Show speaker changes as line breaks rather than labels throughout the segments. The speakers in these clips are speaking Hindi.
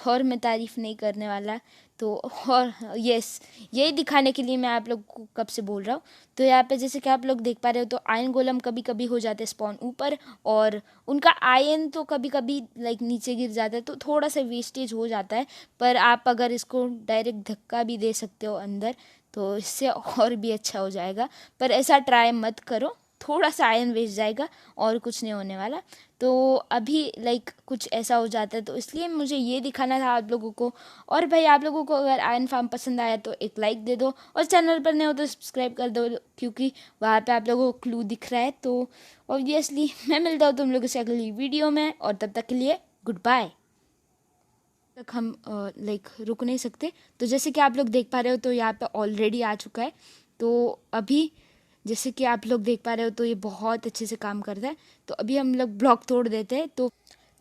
और मैं तारीफ़ नहीं करने वाला। तो और यस, यही दिखाने के लिए मैं आप लोग को कब से बोल रहा हूँ। तो यहाँ पे जैसे कि आप लोग देख पा रहे हो, तो आयन गोलम कभी कभी हो जाते हैं स्पॉन ऊपर, और उनका आयन तो कभी कभी लाइक नीचे गिर जाता है, तो थोड़ा सा वेस्टेज हो जाता है। पर आप अगर इसको डायरेक्ट धक्का भी दे सकते हो अंदर, तो इससे और भी अच्छा हो जाएगा। पर ऐसा ट्राई मत करो, थोड़ा सा आयन वेस्ट जाएगा और कुछ नहीं होने वाला। तो अभी लाइक कुछ ऐसा हो जाता है, तो इसलिए मुझे ये दिखाना था आप लोगों को। और भाई आप लोगों को अगर आयन फार्म पसंद आया तो एक लाइक दे दो, और चैनल पर नहीं हो तो सब्सक्राइब कर दो, क्योंकि वहाँ पे आप लोगों को क्लू दिख रहा है। तो ऑब्वियसली मैं मिलता हूँ तुम लोगों से अगली वीडियो में, और तब तक के लिए गुड बाय। तक हम लाइक रुक नहीं सकते। तो जैसे कि आप लोग देख पा रहे हो, तो यहाँ पे ऑलरेडी आ चुका है। तो अभी जैसे कि आप लोग देख पा रहे हो, तो ये बहुत अच्छे से काम करता है। तो अभी हम लोग ब्लॉक तोड़ देते हैं। तो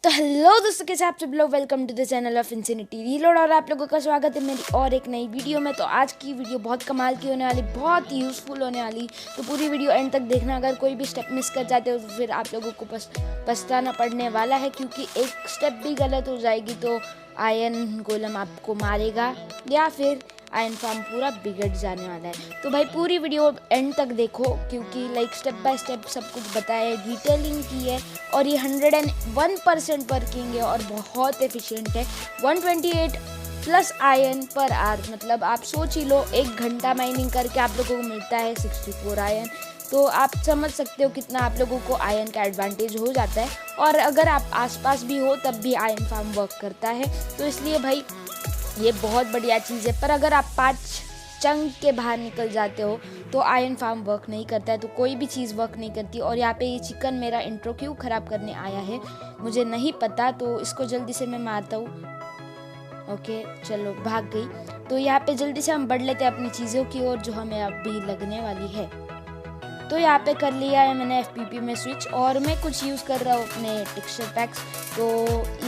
हेलो दोस्तों, कैसे आप सब लोग, welcome to the channel of infinity reload, और आप लोगों का स्वागत है मेरी और एक नई वीडियो में। तो आज की वीडियो बहुत कमाल की होने वाली, बहुत यूज़फुल होने वाली। तो पूरी वीडियो एंड तक देखना। अगर कोई भी स्टेप मिस कर जाते हो तो फिर आप लोगों को पछताना पड़ने वाला है, क्योंकि एक स्टेप भी गलत हो जाएगी तो आयन गोलम आपको मारेगा, या फिर आयन फार्म पूरा बिगड़ जाने वाला है। तो भाई पूरी वीडियो एंड तक देखो, क्योंकि लाइक स्टेप बाय स्टेप सब कुछ बताया है, डिटेलिंग की है, और ये 101% वर्किंग है और बहुत एफिशिएंट है। 128 प्लस आयन पर आवर, मतलब आप सोच ही लो, 1 घंटा माइनिंग करके आप लोगों को मिलता है 64 आयन। तो आप समझ सकते हो कितना आप लोगों को आयन का एडवांटेज हो जाता है। और अगर आप आसपास भी हो तब भी आयन फार्म वर्क करता है। तो इसलिए भाई ये बहुत बढ़िया चीज़ है। पर अगर आप 5 चंक के बाहर निकल जाते हो तो आयन फार्म वर्क नहीं करता है, तो कोई भी चीज़ वर्क नहीं करती। और यहाँ पे ये चिकन मेरा इंट्रो क्यों ख़राब करने आया है मुझे नहीं पता, तो इसको जल्दी से मैं मारता हूँ। ओके चलो, भाग गई। तो यहाँ पे जल्दी से हम बढ़ लेते हैं अपनी चीज़ों की ओर, जो हमें अभी लगने वाली है। तो यहाँ पे कर लिया है मैंने FPP में स्विच, और मैं कुछ यूज़ कर रहा हूँ अपने टेक्सचर पैक्स। तो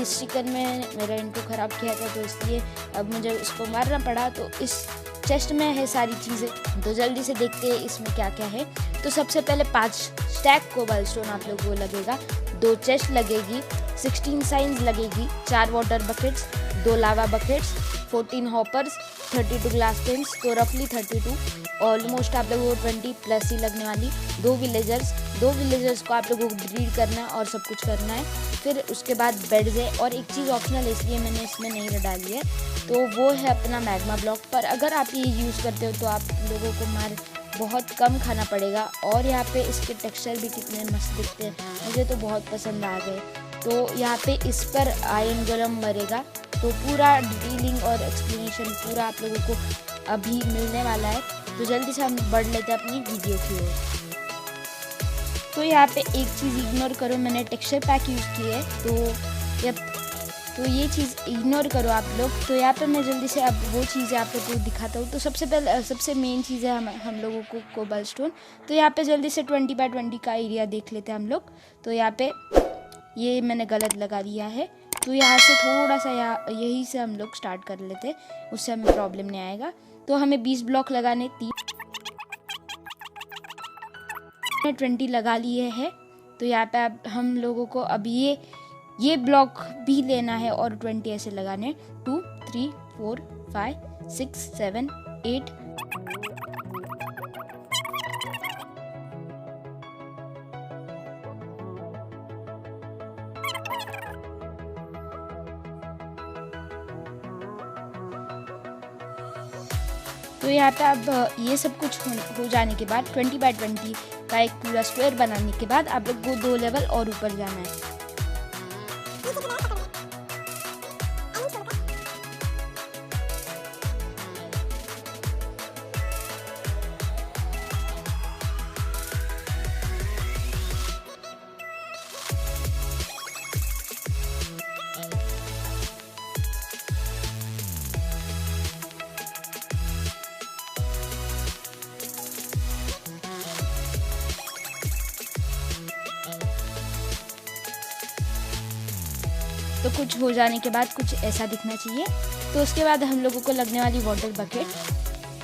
इस चिकन में मेरा इंट्रो ख़राब किया था, तो इसलिए अब मुझे इसको मारना पड़ा। तो इस चेस्ट में है सारी चीज़ें, तो जल्दी से देखते हैं इसमें क्या क्या है। तो सबसे पहले 5 स्टैक कोबाल्टस्टोन आप लोगों को लगेगा, 2 चेस्ट लगेगी, 16 साइंस लगेगी, 4 वाटर बकेट्स, 2 लावा बकेट्स, 14 हॉपर्स, 32 ग्लास टिन्स, तो रफली 32, ऑलमोस्ट आप लोगों को 20 प्लस ही लगने वाली। 2 विलेजर्स को आप लोगों को ब्रीड करना है और सब कुछ करना है। फिर उसके बाद बेड्स है, और एक चीज़ ऑप्शनल है इसलिए मैंने इसमें नहीं डाली है, तो वो है अपना मैग्मा ब्लॉक। पर अगर आप ये यूज़ करते हो तो आप लोगों को मार बहुत कम खाना पड़ेगा। और यहाँ पे इसके टेक्सचर भी कितने मस्त दिखते हैं, मुझे तो बहुत पसंद आ गए। तो यहाँ पे इस पर आयन गोलम मरेगा। तो पूरा डिटेलिंग और एक्सप्लेनेशन पूरा आप लोगों को अभी मिलने वाला है। तो जल्दी से हम बढ़ लेते हैं अपनी वीडियो की ओर। तो यहाँ पे एक चीज़ इग्नोर करो, मैंने टेक्सचर पैक यूज़ की है, तो ये चीज़ इग्नोर करो आप लोग। तो यहाँ पे मैं जल्दी से अब वो चीज़ें आप लोग को दिखाता हूँ। तो सबसे मेन चीज़ है हम लोगों को कोबाल्टस्टोन। तो यहाँ पे जल्दी से 20 बाय 20 का एरिया देख लेते हैं हम लोग। तो यहाँ पे ये मैंने गलत लगा दिया है, तो यहाँ से थोड़ा सा यहीं से हम लोग स्टार्ट कर लेते हैं, उससे हमें प्रॉब्लम नहीं आएगा। तो हमें 20 ब्लॉक लगाने, 20 लगा लिए हैं। तो यहाँ पे अब हम लोगों को अब ये ब्लॉक भी लेना है, और 20 ऐसे लगाने, 2 3 4 5 6 7 8। तो यहाँ पे अब ये सब कुछ हो जाने के बाद 20 बाय 20 का एक पूरा स्क्वायर बनाने के बाद आप लोग को 2 लेवल और ऊपर जाना है। तो कुछ हो जाने के बाद कुछ ऐसा दिखना चाहिए। तो उसके बाद हम लोगों को लगने वाली वाटर बकेट,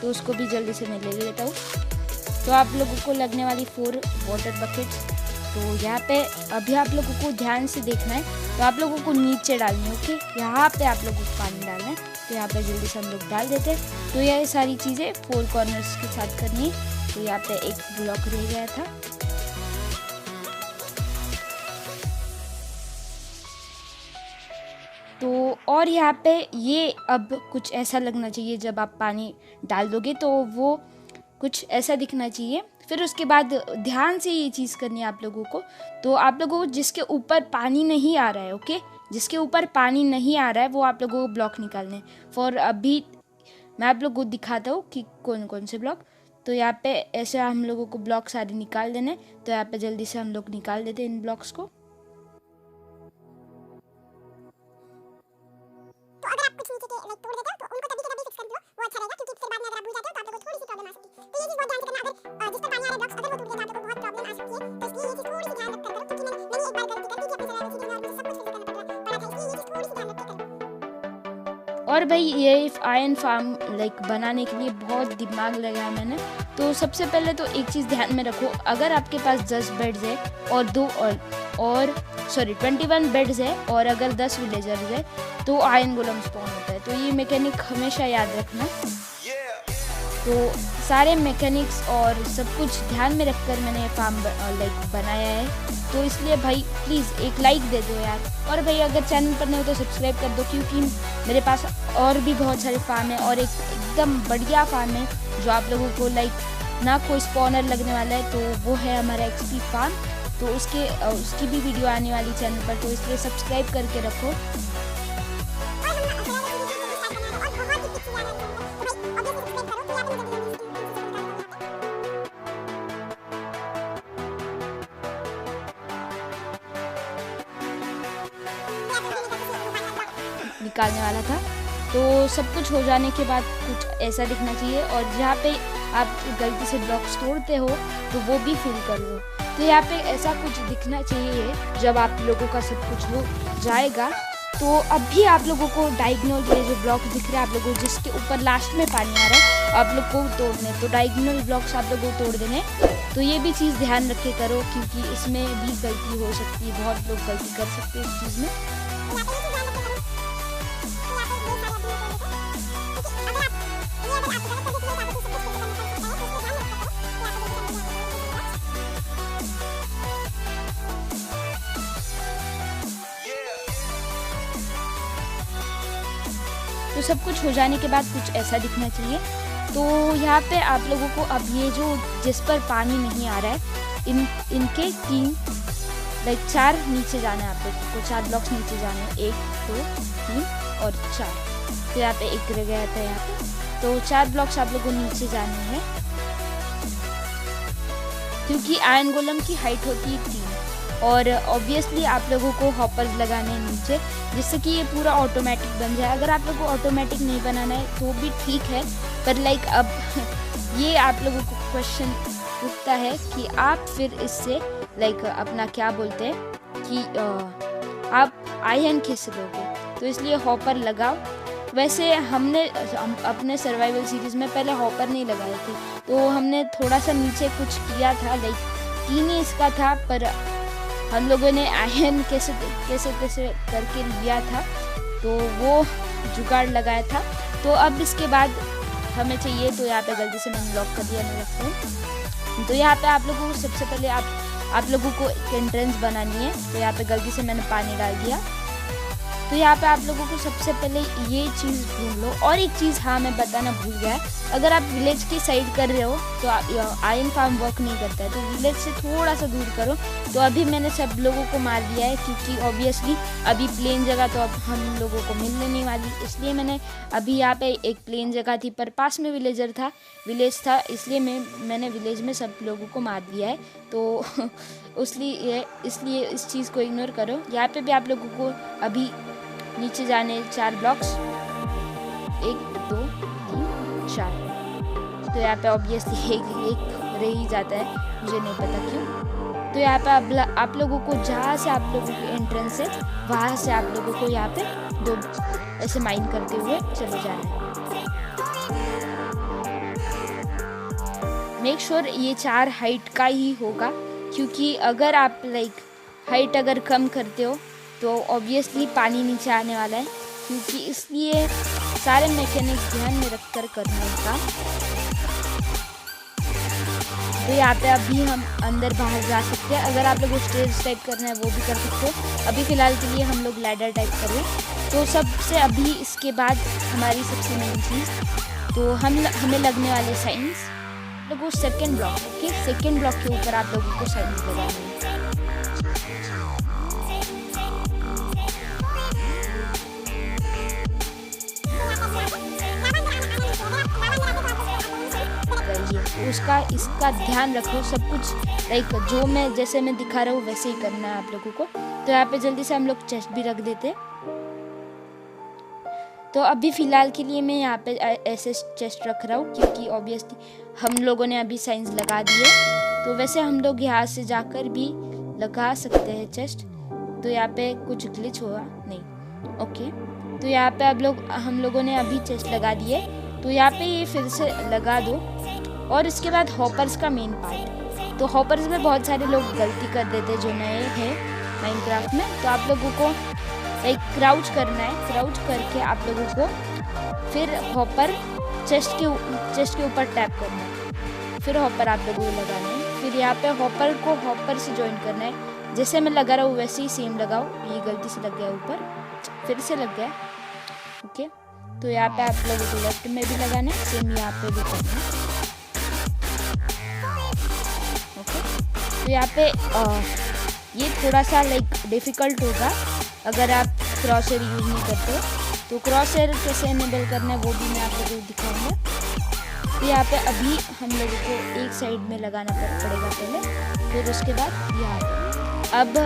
तो उसको भी जल्दी से मैं ले लेता हूँ। तो आप लोगों को लगने वाली 4 वाटर बकेट्स, तो यहाँ पे अभी आप लोगों को ध्यान से देखना है, तो आप लोगों को नीचे डालनी है। ओके, यहाँ पे आप लोगों को पानी डालना है, तो यहाँ पे जल्दी से हम लोग डाल देते हैं। तो ये सारी चीज़ें 4 कॉर्नर्स के साथ करनी है। तो यहाँ पे एक ब्लॉक रह गया था, तो और यहाँ पे ये अब कुछ ऐसा लगना चाहिए, जब आप पानी डाल दोगे तो वो कुछ ऐसा दिखना चाहिए। फिर उसके बाद ध्यान से ये चीज़ करनी है आप लोगों को। तो आप लोगों को जिसके ऊपर पानी नहीं आ रहा है, ओके, जिसके ऊपर पानी नहीं आ रहा है वो आप लोगों को ब्लॉक निकालने। फॉर अभी मैं आप लोगों को दिखाता हूँ कि कौन कौन से ब्लॉक। तो यहाँ पे ऐसे हम लोगों को ब्लॉक सारे निकाल देने। तो यहाँ पे जल्दी से हम लोग निकाल देते हैं इन ब्लॉक्स को। और भाई ये आयरन फार्म बनाने के लिए बहुत दिमाग लगाया मैंने। तो सबसे पहले तो एक चीज़ ध्यान में रखो, अगर आपके पास 10 बेड्स है और 21 बेड्स है और अगर 10 विलेजर्स है तो आयरन गोलम स्पॉन होता है। तो ये मैकेनिक हमेशा याद रखना। तो सारे मैकेनिक्स और सब कुछ ध्यान में रखकर मैंने फार्म बनाया है। तो इसलिए भाई प्लीज़ एक लाइक दे दो यार। और भाई अगर चैनल पर नहीं हो तो सब्सक्राइब कर दो, क्योंकि मेरे पास और भी बहुत सारे फार्म है और एकदम बढ़िया फार्म है जो आप लोगों को ना कोई स्पॉनर लगने वाला है। तो वो है हमारा XP फार्म। तो उसकी भी वीडियो आने वाली चैनल पर, तो इसलिए सब्सक्राइब करके रखो। निकालने वाला था। तो सब कुछ हो जाने के बाद कुछ ऐसा दिखना चाहिए, और जहाँ पे आप गलती से ब्लॉक्स तोड़ते हो तो वो भी फिल कर लो। तो यहाँ पे ऐसा कुछ दिखना चाहिए जब आप लोगों का सब कुछ हो जाएगा। तो अभी आप लोगों को डायगोनल के जो ब्लॉक दिख रहे हैं आप लोगों को, जिसके ऊपर लास्ट में पानी आ रहा है, आप लोग को तोड़ने। तो डायगोनल ब्लॉक्स आप लोगों को तोड़ देने। तो ये भी चीज़ ध्यान रख के करो, क्योंकि इसमें भी गलती हो सकती है, बहुत लोग गलती कर सकते हैं इस चीज़ में। तो सब कुछ हो जाने के बाद कुछ ऐसा दिखना चाहिए। तो यहाँ पे आप लोगों को अब ये जो जिस पर पानी नहीं आ रहा है, इनके 4 नीचे जाना है। आप लोगों को 4 ब्लॉक्स नीचे जाने हैं, 1 2 3 और 4। तो यहाँ पे एक रह गया था यहाँ पे। तो 4 ब्लॉक्स आप लोगों को नीचे जाने हैं, क्योंकि आयरन गोलम की हाइट होती है 3। और ऑब्वियसली आप लोगों को हॉपर्स लगाने हैं नीचे, जिससे कि ये पूरा ऑटोमेटिक बन जाए। अगर आप लोगों को ऑटोमेटिक नहीं बनाना है तो भी ठीक है, पर अब ये आप लोगों को क्वेश्चन उठता है कि आप फिर इससे अपना क्या बोलते हैं कि आप आयरन कैसे लोगे। तो इसलिए हॉपर लगाओ। वैसे हमने अपने सर्वाइवल सीरीज़ में पहले हॉपर नहीं लगाए थे, तो हमने थोड़ा सा नीचे कुछ किया था, 3 ही इसका था, पर हम लोगों ने आयरन कैसे करके लिया था, तो वो जुगाड़ लगाया था। तो अब इसके बाद हमें चाहिए, तो यहाँ पे गलती से मैंने लॉक कर दिया मेरा फ़ोन। तो यहाँ पे आप लोगों को सबसे पहले आप लोगों को एक एंट्रेंस बनानी है। तो यहाँ पे गलती से मैंने पानी डाल दिया। तो यहाँ पे आप लोगों को सबसे पहले ये चीज़ ढूंढ लो। और एक चीज़ हाँ मैं बताना भूल गया, अगर आप विलेज की साइड कर रहे हो तो आयरन फार्म वर्क नहीं करता है, तो विलेज से थोड़ा सा दूर करो। तो अभी मैंने सब लोगों को मार दिया है, क्योंकि ऑब्वियसली अभी प्लेन जगह तो अब हम लोगों को मिलने नहीं वाली, इसलिए मैंने अभी यहाँ पे एक प्लेन जगह थी पर पास में विलेज था, इसलिए मैंने विलेज में सब लोगों को मार दिया है। तो इसलिए इस चीज़ को इग्नोर करो। यहाँ पे भी आप लोगों को अभी नीचे जाने 4 ब्लॉक्स, 1 2 3 4। तो यहाँ पे ऑब्वियसली एक रह ही जाता है, मुझे नहीं पता क्यों। तो यहाँ पे आप लोगों को जहाँ से आप लोगों की एंट्रेंस है वहाँ से आप लोगों को यहाँ पे 2 ऐसे माइन करते हुए चले जाना है। मेक श्योर ये 4 हाइट का ही होगा, क्योंकि अगर आप लाइक हाइट अगर कम करते हो तो ऑब्वियसली पानी नीचे आने वाला है, क्योंकि इसलिए सारे मैकेनिक ध्यान में रख कर करना होगा। तो यहाँ पे अभी हम अंदर बाहर जा सकते हैं। अगर आप लोग स्टेज टाइप करना है वो भी कर सकते हो। अभी फ़िलहाल के लिए हम लोग लैडर टाइप कर रहे हैं। तो सबसे अभी इसके बाद हमारी सबसे मेन चीज़, तो हमें लगने वाले साइंस लोगों second block, okay, second block के ऊपर आप लोगों को साइंस लगाने हैं। इसका ध्यान रखो, सब कुछ लाइक जो मैं जैसे मैं दिखा रहा हूँ वैसे ही करना है आप लोगों को। तो यहाँ पे जल्दी से हम लोग चेस्ट भी रख देते। तो अभी फ़िलहाल के लिए मैं यहाँ पे ऐसे चेस्ट रख रहा हूँ, क्योंकि ऑब्वियसली हम लोगों ने अभी साइंस लगा दी है। तो वैसे हम लोग यहाँ से जाकर भी लगा सकते हैं चेस्ट। तो यहाँ पे कुछ ग्लिच हुआ नहीं, ओके। तो यहाँ पे हम लोगों ने अभी चेस्ट लगा दिए। तो यहाँ पे ये फिर से लगा दो। और इसके बाद हॉपर्स का मेन पार्ट, तो हॉपर्स में बहुत सारे लोग गलती कर देते जो नए हैं माइनक्राफ्ट में। तो आप लोगों को लाइक क्राउच करना है, क्राउच करके आप लोगों को फिर हॉपर चेस्ट के ऊपर टैप करना है, फिर हॉपर आप लोगों को लगाना है। फिर यहाँ पे हॉपर को हॉपर से ज्वाइन करना है। जैसे मैं लगा रहा हूँ वैसे ही सेम लगाओ। ये गलती से लग गया ऊपर, फिर से लग गया, ओके। तो यहाँ पे आप लोगों को लेफ्ट में भी लगाना है, सेम यहाँ पे भी करना है, ओके। तो यहाँ पे ये थोड़ा सा लाइक डिफ़िकल्ट होगा अगर आप क्रॉसर यूज़ नहीं करते। तो क्रॉसर कैसे इनेबल करना है वो भी मैं आप लोगों को दिखाऊंगा। तो यहाँ पे अभी हम लोगों को एक साइड में लगाना पड़ेगा पहले, फिर उसके बाद यहाँ पे अब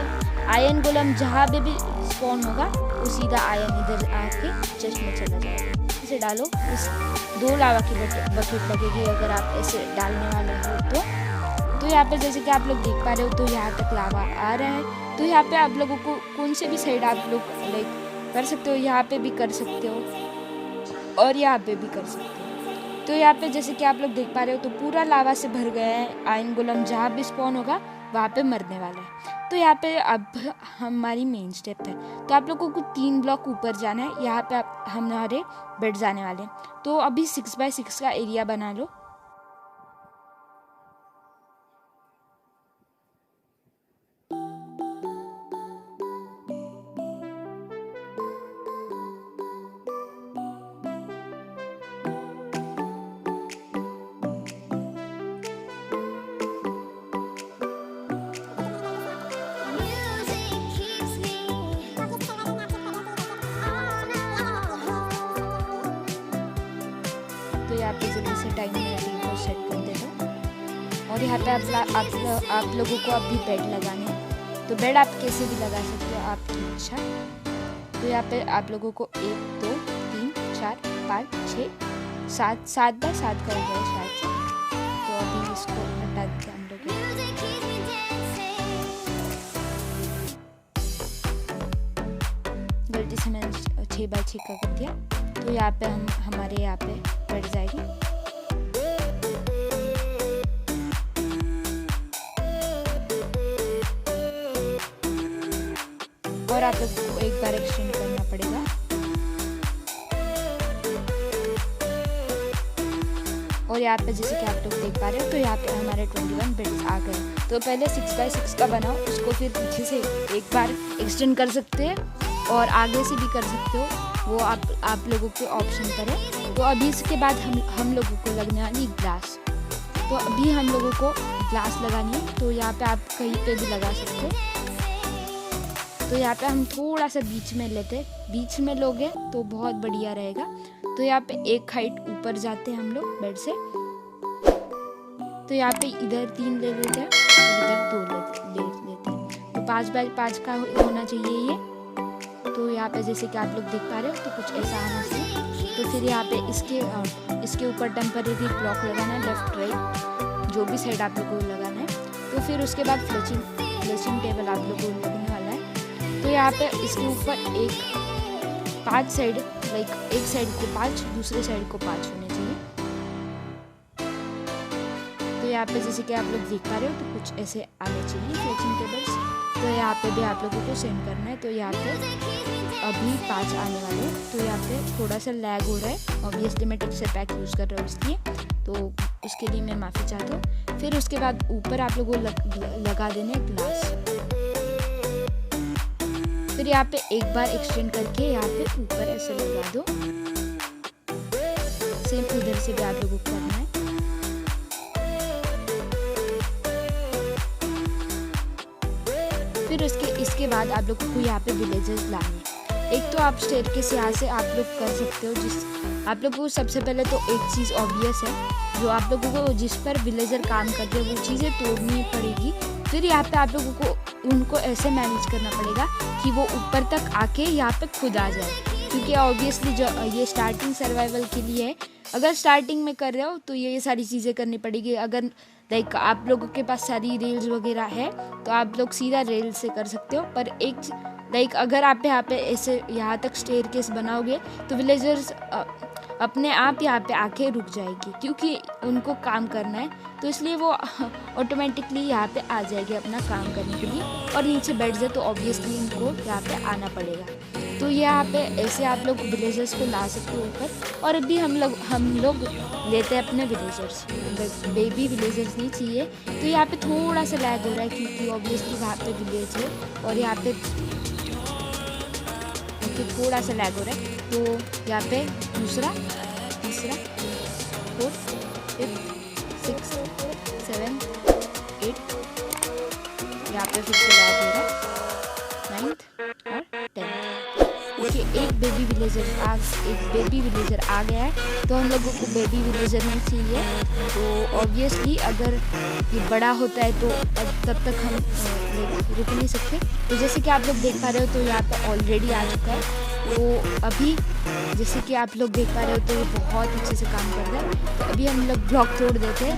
आयरन गोलम जहाँ पे भी स्पॉन होगा वो सीधा आयरन इधर आके चेस्ट में चला जाएगा। इसे डालो, इस 2 लावा की बकेट लगेगी अगर आप ऐसे डालने वाले हो तो। तो यहाँ पे जैसे कि आप लोग देख पा रहे हो, तो यहाँ तक लावा आ रहा है। तो यहाँ पे आप लोगों को कौन से भी साइड आप लोग लाइक कर सकते हो, यहाँ पे भी कर सकते हो और यहाँ पे भी कर सकते हो। तो यहाँ पे जैसे कि आप लोग देख पा रहे हो, तो पूरा लावा से भर गया है। आयरन गोलम जहाँ भी स्पॉन होगा वहाँ पे मरने वाला है। तो यहाँ पे अब हमारी मेन स्टेप है। तो आप लोगों को 3 ब्लॉक ऊपर जाना है। यहाँ पे हमारे बेड जाने वाले हैं। तो अभी 6x6 का एरिया बना लो। तो यहाँ पे जल्दी से टाइम को सेट कर देता हूँ। और यहाँ पे आप लोगों को अभी बेड लगाने हैं। तो बेड आप कैसे भी लगा सकते हो, आपकी इच्छा। तो यहाँ पे आप लोगों को 1 2 3 4 5 6 7 बाय 7 का होगा शायद से। तो अभी इसको हटा देते हैं हम लोग। गलती से मैंने 6 बाय 6 का कर दिया। तो यहाँ पे हमारे यहाँ पे बैठ जाएगी। और आप लोग को एक बार एक्सटेंड करना पड़ेगा। और यहाँ पे जैसे कि आप लोग देख पा रहे हो, तो यहाँ पे हमारे 21 बेड्स आ गए। तो पहले 6x6 का बनाओ, उसको फिर पीछे से एक बार एक्सटेंड कर सकते हैं और आगे से भी कर सकते हो, वो आप लोगों के ऑप्शन पर है। तो अभी इसके बाद हम लोगों को लगने वाली ग्लास। तो अभी हम लोगों को ग्लास लगानी है। तो यहाँ पे आप कहीं पे भी लगा सकते हो। तो यहाँ पे हम थोड़ा सा बीच में लेते, बीच में लोगे तो बहुत बढ़िया रहेगा। तो यहाँ पे एक हाइट ऊपर जाते हैं हम लोग बेड से। तो यहाँ पे इधर 3 ले लेते हैं, इधर 2 ले लेते हैं। तो 5 बाय 5 का होना चाहिए ये। तो यहाँ पे जैसे कि आप लोग देख पा रहे हो, तो कुछ ऐसा आना चाहिए। तो फिर यहाँ पे इसके ऊपर टेम्परेरी ब्लॉक लगाना है, लेफ्ट राइट जो भी साइड आप लोगों को लगाना है। तो फिर उसके बाद फ्लेचिंग टेबल आप लोगों को लगने वाला है। तो यहाँ पे इसके ऊपर 5 साइड लाइक एक साइड को 5, दूसरे साइड को 5 होने चाहिए। तो यहाँ पे जैसे कि आप लोग देख पा रहे हो तो कुछ ऐसे आने चाहिए फ्लेचिंग टेबल्स। तो यहाँ पे भी आप लोगों को सेंड करना है। तो यहाँ पे अभी 5 आने वाले हैं। तो यहाँ पे थोड़ा सा लैग हो रहा है, ऑब्वियसली मैं टेक्सचर पैक यूज़ कर रहा हूँ इसलिए, तो उसके लिए मैं माफ़ी चाहता हूँ। फिर उसके बाद ऊपर आप लोगों को लगा देने ग्लास। फिर यहाँ पे एक बार एक्सटेंड करके यहाँ पे ऊपर ऐसे लगा दो। सेम उधर से भी आप लोगों को करना है। फिर इसके बाद आप लोगों को यहाँ पे विलेजेस लाने। एक तो आप स्टेयरकेस यहाँ से आप लोग कर सकते हो, आप लोगों को सबसे पहले तो एक चीज़ ऑब्वियस है, जो आप लोगों को जिस पर विलेजर काम करते हैं वो चीज़ें तोड़नी पड़ेगी। फिर यहाँ पे आप लोगों को उनको ऐसे मैनेज करना पड़ेगा कि वो ऊपर तक आके यहाँ पे खुद आ जाए, क्योंकि ऑब्वियसली जो ये स्टार्टिंग सर्वाइवल के लिए है। अगर स्टार्टिंग में कर रहे हो तो ये सारी चीज़ें करनी पड़ेगी। अगर लाइक आप लोगों के पास सारी रेल्स वगैरह है तो आप लोग सीधा रेल से कर सकते हो, पर एक लाइक अगर आप यहाँ पे ऐसे यहाँ तक स्टेयरकेस बनाओगे तो विलेजर्स अपने आप यहाँ पे आके रुक जाएगी, क्योंकि उनको काम करना है, तो इसलिए वो ऑटोमेटिकली यहाँ पे आ जाएगी अपना काम करने के लिए। और नीचे बैठ जाए तो ऑब्वियसली इनको यहाँ पे आना पड़ेगा। तो यहाँ पे ऐसे आप लोग विलेजर्स को ला सकते हो ऊपर। और अभी हम लोग लेते हैं अपने विलेजर्स, बेबी विलेजर्स नहीं चाहिए। तो यहाँ पे थोड़ा सा लैग हो रहा है क्योंकि ऑब्वियसली वहाँ पे विलेज है और यहाँ पे थोड़ा सा लैग हो रहा है। तो यहाँ पे दूसरा, तीसरा, 4th, 5th, 6th, 7th, 8th, यहाँ पे फिर से लैग हो रहा है, 9th और 10th। ओके, एक बेबी विलेजर आ गया है। तो हम लोगों को बेबी विलेजर नहीं चाहिए। तो ऑब्वियसली अगर ये बड़ा होता है तो तब तक हम रुक नहीं सकते। तो जैसे कि आप लोग देख पा रहे हो तो यहाँ पे ऑलरेडी आ चुका है। तो अभी जैसे कि आप लोग देख पा रहे हो तो ये बहुत अच्छे से काम कर रहा है। तो अभी हम लोग ब्लॉक तोड़ देते हैं।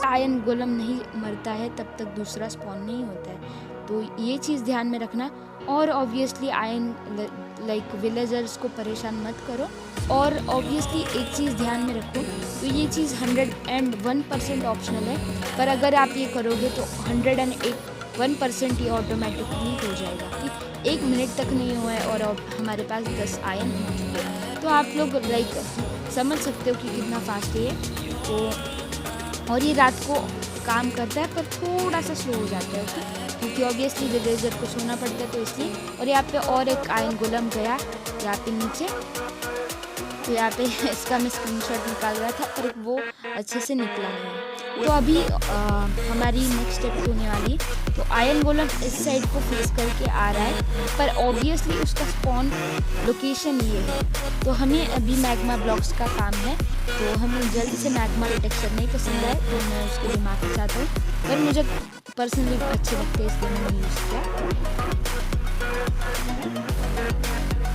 आयरन गोलम नहीं मरता है तब तक दूसरा स्पॉन नहीं होता है, तो ये चीज़ ध्यान में रखना। और ऑब्वियसली आयरन लाइक विलेजर्स को परेशान मत करो। और ऑब्वियसली एक चीज़ ध्यान में रखो, तो ये चीज़ 101% ऑप्शनल है, पर अगर आप ये करोगे तो 101% ये ऑटोमेटिकली हो जाएगा कि 1 मिनट तक नहीं हुआ है और अब हमारे पास 10 आयरन हो चुके हैं। तो आप लोग लाइक समझ सकते हो कि कितना फास्ट है। तो और ये रात को काम करता है पर थोड़ा सा स्लो हो जाता है, क्योंकि ऑब्वियसली विलेजर को सोना पड़ता है, तो इसलिए। और यहाँ पे और एक आयरन गोलम गया यहाँ पे नीचे। तो यहाँ पे इसका मैं स्क्रीनशॉट निकाल रहा था पर वो अच्छे से निकला नहीं। तो अभी हमारी नेक्स्ट स्टेप होने वाली है। तो आयरन गोलम इस साइड को फेस करके आ रहा है, पर ऑब्वियसली उसका स्पॉन लोकेशन ये है। तो हमें अभी मैग्मा ब्लॉक्स का काम है, तो हमें जल्द से मैग्मा टेक्सचर नहीं पसंद है, तो मैं उसके लिए माफ़ी चाहता हूँ, पर मुझे पर्सनली अच्छे लगते हैं इसलिए मैंने यूज़ किया।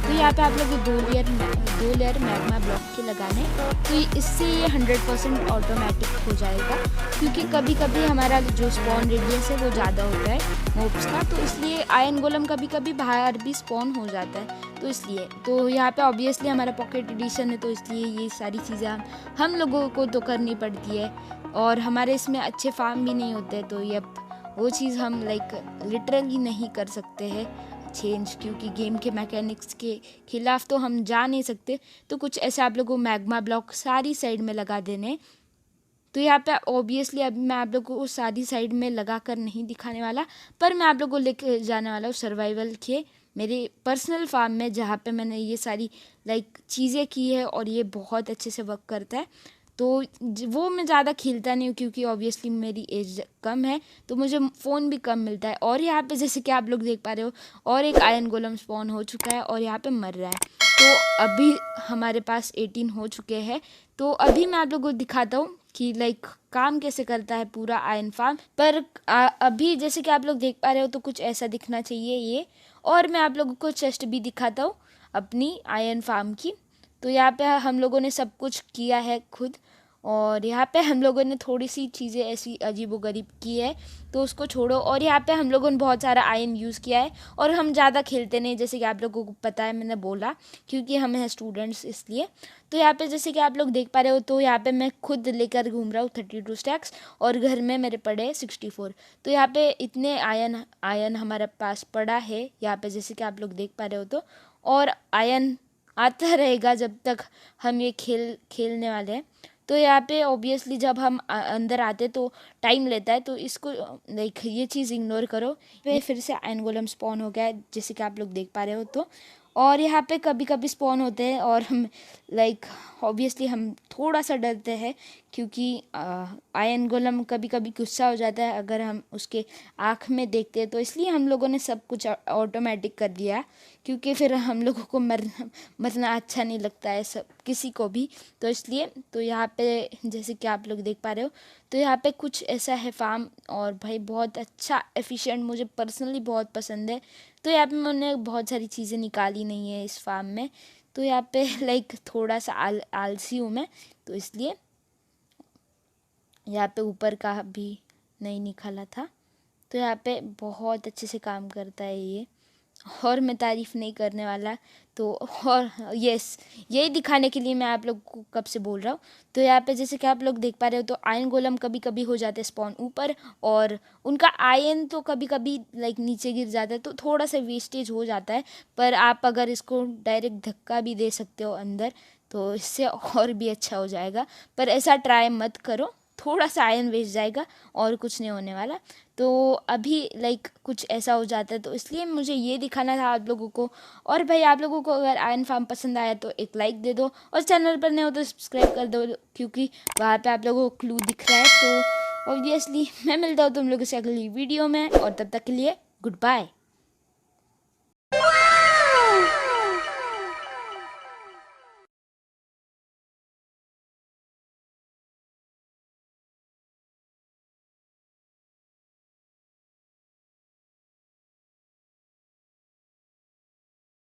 तो यहाँ पे आप लोग 2 लेयर मैग्मा ब्लॉक के लगाने, तो इससे ये 100% ऑटोमेटिक हो जाएगा, क्योंकि कभी कभी हमारा जो स्पॉन रेडियस है वो ज़्यादा होता है मोब्स का, तो इसलिए आयरन गोलम कभी कभी बाहर भी स्पॉन हो जाता है, तो इसलिए। तो यहाँ पे ऑब्वियसली हमारा पॉकेट एडिशन है, तो इसलिए ये सारी चीज़ें हम लोगों को तो करनी पड़ती है, और हमारे इसमें अच्छे फार्म भी नहीं होते, तो ये वो चीज़ हम लाइक लिटरली नहीं कर सकते हैं चेंज, क्योंकि गेम के मैकेनिक्स के खिलाफ तो हम जा नहीं सकते। तो कुछ ऐसे आप लोगों को मैग्मा ब्लॉक सारी साइड में लगा देने। तो यहाँ पे ऑब्वियसली अभी मैं आप लोगों को सारी साइड में लगा कर नहीं दिखाने वाला, पर मैं आप लोगों को लेके जाने वाला हूँ सर्वाइवल के मेरे पर्सनल फार्म में, जहाँ पे मैंने ये सारी लाइक चीज़ें की है और ये बहुत अच्छे से वर्क करता है। तो वो मैं ज़्यादा खेलता नहीं हूँ, क्योंकि ऑब्वियसली मेरी एज कम है, तो मुझे फ़ोन भी कम मिलता है। और यहाँ पे जैसे कि आप लोग देख पा रहे हो और एक आयरन गोलम स्पॉन हो चुका है और यहाँ पे मर रहा है। तो अभी हमारे पास 18 हो चुके हैं। तो अभी मैं आप लोगों को दिखाता हूँ कि लाइक काम कैसे करता है पूरा आयरन फार्म। पर अभी जैसे कि आप लोग देख पा रहे हो तो कुछ ऐसा दिखना चाहिए ये। और मैं आप लोगों को चेस्ट भी दिखाता हूँ अपनी आयरन फार्म की। तो यहाँ पे हम लोगों ने सब कुछ किया है खुद, और यहाँ पे हम लोगों ने थोड़ी सी चीज़ें ऐसी अजीबोगरीब की है तो उसको छोड़ो। और यहाँ पे हम लोगों ने बहुत सारा आयन यूज़ किया है, और हम ज़्यादा खेलते नहीं, जैसे कि आप लोगों को पता है, मैंने बोला, क्योंकि हम हैं स्टूडेंट्स इसलिए। तो यहाँ पे जैसे कि आप लोग देख पा रहे हो, तो यहाँ पे मैं खुद लेकर घूम रहा हूँ 32 स्टैक्स, और घर में मेरे पड़े हैं 64। तो यहाँ पे इतने आयन आयन हमारे पास पड़ा है यहाँ पे, जैसे कि आप लोग देख पा रहे हो। तो और आयन आता रहेगा जब तक हम ये खेलने वाले हैं। तो यहाँ पे ऑब्वियसली जब हम अंदर आते तो टाइम लेता है, तो इसको लाइक ये चीज़ इग्नोर करो। फिर से आयन गोलम स्पॉन हो गया है, जैसे कि आप लोग देख पा रहे हो। तो और यहाँ पे कभी कभी स्पॉन होते हैं, और हम लाइक ऑब्वियसली हम थोड़ा सा डरते हैं, क्योंकि आयन गोलम कभी कभी गुस्सा हो जाता है अगर हम उसके आँख में देखते हैं। तो इसलिए हम लोगों ने सब कुछ ऑटोमेटिक कर दिया, क्योंकि फिर हम लोगों को मरना अच्छा नहीं लगता है सब किसी को भी। तो इसलिए तो यहाँ पे जैसे कि आप लोग देख पा रहे हो, तो यहाँ पे कुछ ऐसा है फार्म, और भाई बहुत अच्छा एफिशिएंट, मुझे पर्सनली बहुत पसंद है। तो यहाँ पे मैंने बहुत सारी चीज़ें निकाली नहीं है इस फार्म में। तो यहाँ पे लाइक थोड़ा सा आलसी हूँ मैं, तो इसलिए यहाँ पे ऊपर का भी नहीं निकाला था। तो यहाँ पे बहुत अच्छे से काम करता है ये, और मैं तारीफ़ नहीं करने वाला। तो और यस, यही दिखाने के लिए मैं आप लोग को कब से बोल रहा हूँ। तो यहाँ पे जैसे कि आप लोग देख पा रहे हो, तो आयन गोलम कभी कभी हो जाते हैं स्पॉन ऊपर, और उनका आयन तो कभी कभी लाइक नीचे गिर जाता है, तो थोड़ा सा वेस्टेज हो जाता है। पर आप अगर इसको डायरेक्ट धक्का भी दे सकते हो अंदर, तो इससे और भी अच्छा हो जाएगा। पर ऐसा ट्राई मत करो, थोड़ा सा आयन वेस्ट जाएगा और कुछ नहीं होने वाला। तो अभी लाइक कुछ ऐसा हो जाता है, तो इसलिए मुझे ये दिखाना था आप लोगों को। और भाई आप लोगों को अगर आयन फार्म पसंद आया तो एक लाइक दे दो, और चैनल पर नहीं हो तो सब्सक्राइब कर दो, क्योंकि वहाँ पे आप लोगों को क्लू दिख रहा है। तो ऑब्वियसली मैं मिलता हूँ तुम लोगों से अगली वीडियो में, और तब तक के लिए गुड बाय।